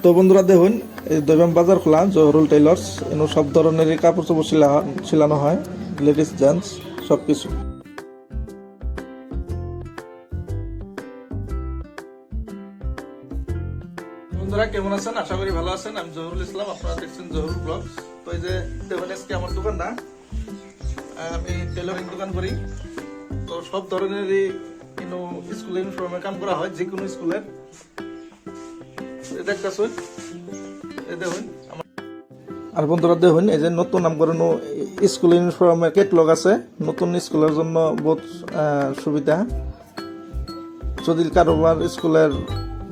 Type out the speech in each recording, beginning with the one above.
তো বন্ধুরা দেখুন, এই দৈবাম বাজার খোলা জহরুল টেইলর্স, এনে সব ধরনেরই কাপড় চোপড় সিলানো হয়, লেডিস জেন্টস সব কিছু। বন্ধুরা কেমন আছেন? আশা করি ভালো আছেন। আমি জহরুল ইসলাম, আপনারা দেখছেন জহরুল ব্লগস। তো এই যে দেখুন, আজকে আমার দোকান না, আমি টেইলরিং দোকান করি। তো সব ধরনেরই কিন্তু স্কুলের ইউনিফর্মের কাম করা হয়, যে কোনো স্কুলের। দেখতেছেন, এই দেখুন। আর বন্ধুরা দেখুন, এই যে নতুন নামকরণ স্কুল ইউনিফর্মের ক্যাটালগ আছে। নতুন স্কুলের জন্য বহুত সুবিধা। যদি কারোবার স্কুলের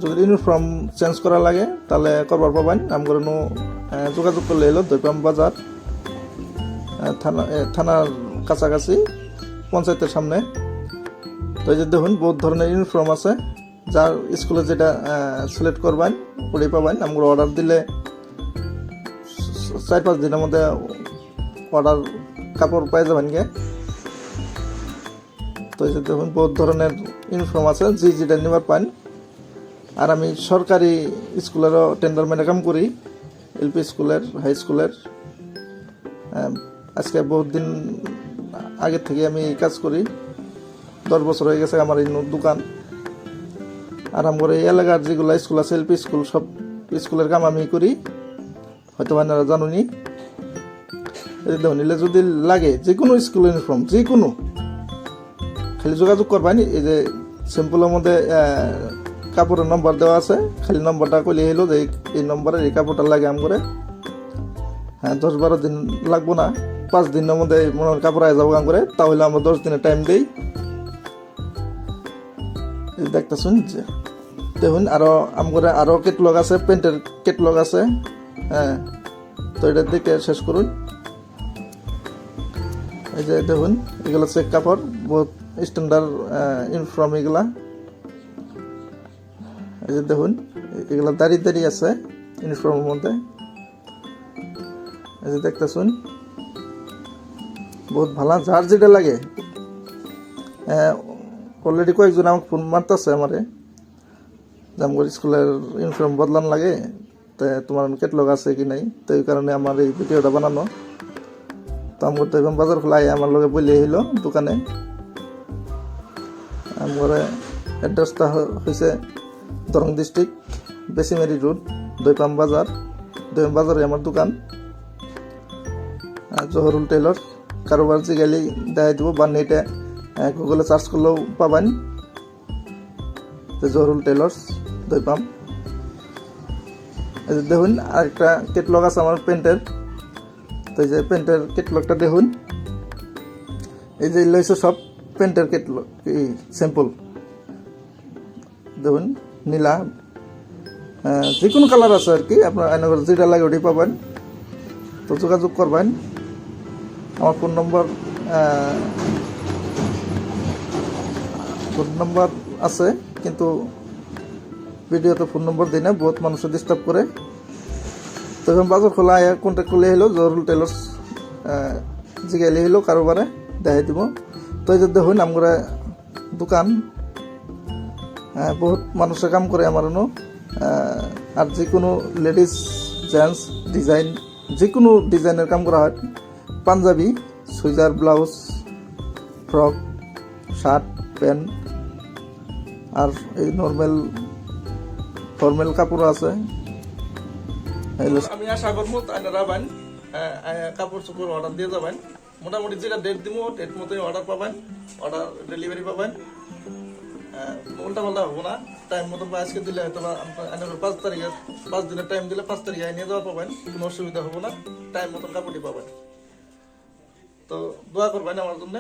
যদি ইউনিফর্ম চেঞ্জ করা লাগে তাহলে করবার পাবেন। নামকরণ যোগাযোগ করলে এলো দৈপাম বাজার থানার কাছাকাছি, পঞ্চায়েতের সামনে। তো এই যে দেখুন, বহুত ধরনের ইউনিফর্ম আছে। যার স্কুলে যেটা সিলেক্ট করবেন ওটাই পাবেন। আমরা অর্ডার দিলে 4-5 দিনের মধ্যে অর্ডার কাপড় পাই যাবেন গে। তো এই যে দেখুন, বহুত ধরনের ইউনিফর্ম আছে, যেটা নেবার পান। আর আমি সরকারি স্কুলেরও টেন্ডার ম্যানে কাম করি, এলপি স্কুলের, হাই স্কুলের। আজকে বহুত দিন আগের থেকে আমি এই কাজ করি, 10 বছর হয়ে গেছে আমার এই দোকান। আর আমার এই এলাকার যেগুলো স্কুল আছে, এলপি স্কুল, সব স্কুলের কাম আমি করি, হয়তো আপনারা জানুনি। নিলে যদি লাগে যে কোনো স্কুল ইউনিফর্ম, যে কোনো, খালি যোগাযোগ করবেন। এই যে সিম্পলের মধ্যে কাপড়ের নম্বর দেওয়া আছে, খালি নম্বরটা কইলে হলো যে এই নম্বরে এই কাপড়টা লাগে আম করে। হ্যাঁ, 10-12 দিন লাগবো না, 5 দিনের মধ্যে মনে হয় কাপড় আয় যাবো কাম করে। তাহলে আমরা 10 দিনের টাইম দিই। দেখতেছুন যে দেখুন, আরো ক্যাটালগ আছে, প্যান্টের ক্যাটালগ আছে। হ্যাঁ, তো এটা দেখে শেষ করুন। এই যে দেখুন, এগুলো চেক কাপড়, বহুত স্ট্যান্ডার্ড ইউনিফর্ম এগুলা। এই যে দেখুন, এগুলা দাঁড়িয়ে আছে ইউনিফর্মের মধ্যে। এই যে দেখতেছুন, বহুত ভালো। যার যেটা লাগে, অলরেডি কয়েকজন আমাকে ফোন মারতেছে আমারে, যে আমার স্কুলের ইউনিফর্ম বদলান লাগে, তো তোমার ক্যাটালগ আছে কি নাই। তো এই কারণে আমার এই ভিডিওটা বানানো। তো আমার তো এখন বাজার খোলা আমার লগে বলে এলো দোকানে। আমার অ্যাড্রেসটা হয়েছে দরং ডিস্ট্রিক্ট, বেসিমারি রোড, দৈপাম বাজার। দৈপাম বাজারে আমার দোকান, জহরুল টেইলর। কারোবার যে গেলে দেখাই দেবো, বা নেটে গুগলে সার্চ করলেও পাবেন, জহরুল টেইলর্স দৈপাম। এই যে দেখুন, আরেকটা ক্যাটালগ আছে আমার প্যান্টের। তো এই যে প্যান্টের ক্যাটালগটা দেখুন, এই যে লইছে সব প্যান্টের ক্যাটালগ, স্যাম্পল দেখুন, নীলা, যে কোনো কালার আছে আর কি। আপনার আইনগর যেটা লাগে ওটাই পাবেন। তো যোগাযোগ করবেন। আমার ফোন নম্বর আছে, কিন্তু ভিডিওতে ফোন নম্বর দিই না, বহুত মানুষের ডিস্টার্ব করে। তখন বাজার খোলা কন্ট্যাক্ট করলে হলো জহরুল টেইলর্স, জিগাইলে হলো কারোবারে দেখাই দিব। তো এই যে দেখুন, আমরা দোকান, বহুত মানুষের কাম করে আমার। আর যে কোনো লেডিস জেন্টস ডিজাইন, যে কোনো ডিজাইনের কাম করা হয়। পাঞ্জাবি, sweater, blouse, frock, shirt, pant, আর এই ফর্মাল কাপড় আছে। আমি আশা করবো আপনারা কাপড় চোপড় অর্ডার দিয়ে যাবেন। মোটামুটি যেটা ডেট দিব, ডেট মতোই অর্ডার পাবেন, অর্ডার ডেলিভারি পাবেন। উল্টা পাল্টা হবো না, টাইম মতো আজকে দিলে হয়তো 5 দিনের টাইম দিলে 5 তারিখে নিয়ে যাওয়া পাবেন, কোনো অসুবিধা হবো না, টাইম মতো কাপড়ই পাবেন। তো দোয়া করবেন আমার জন্য।